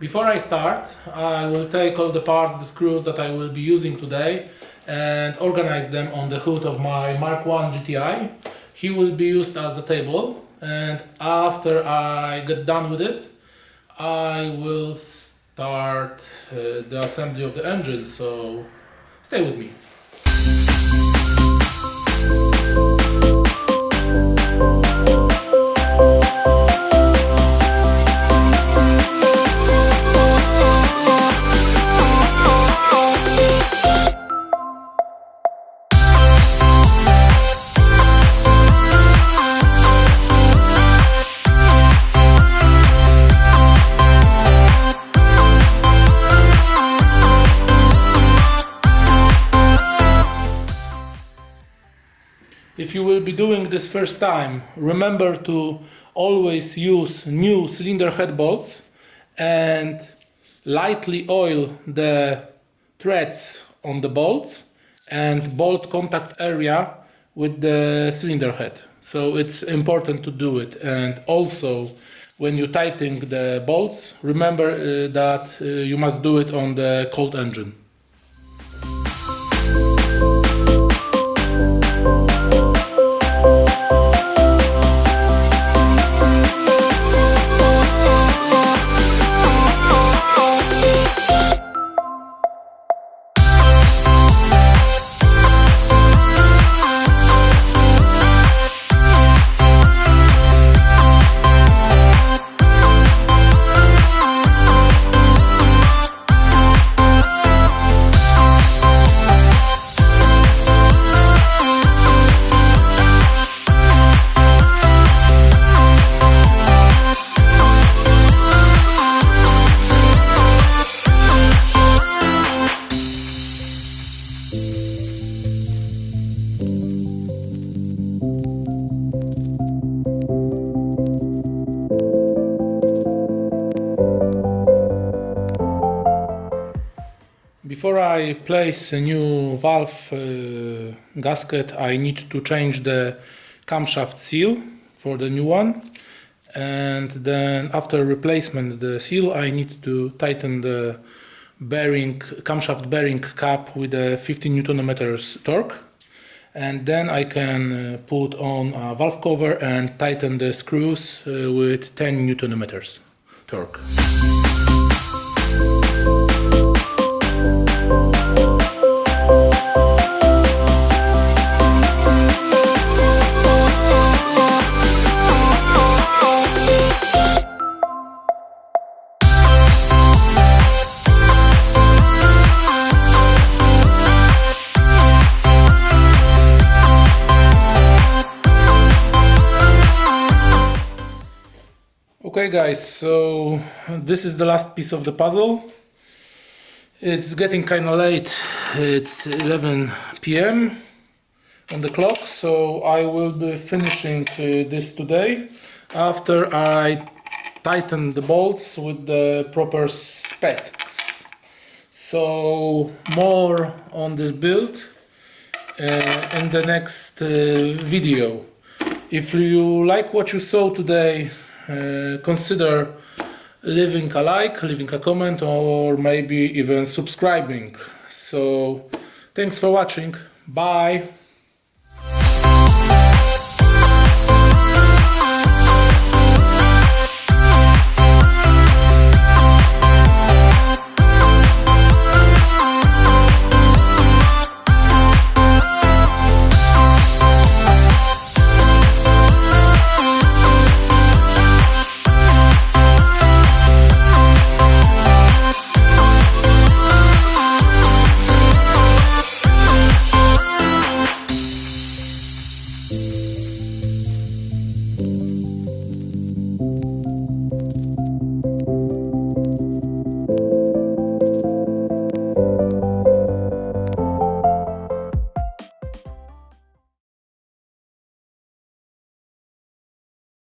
Before I start, I will take all the parts, the screws that I will be using today and organize them on the hood of my Mark 1 GTI. He will be used as the table, and after I get done with it, I will start the assembly of the engine, so stay with me. If you will be doing this first time, remember to always use new cylinder head bolts and lightly oil the threads on the bolts and bolt contact area with the cylinder head. So it's important to do it. And also, when you tighten the bolts, remember that you must do it on the cold engine. Before I place a new valve gasket, I need to change the camshaft seal for the new one, and then after replacement the seal I need to tighten the camshaft bearing cap with a 50 Nm torque, and then I can put on a valve cover and tighten the screws with 10 Nm torque. Okay guys, so this is the last piece of the puzzle. It's getting kinda late, it's 11 PM on the clock, so I will be finishing this today after I tighten the bolts with the proper specs. So more on this build in the next video. If you like what you saw today, consider leaving a like, leaving a comment, or maybe even subscribing. So thanks for watching. Bye.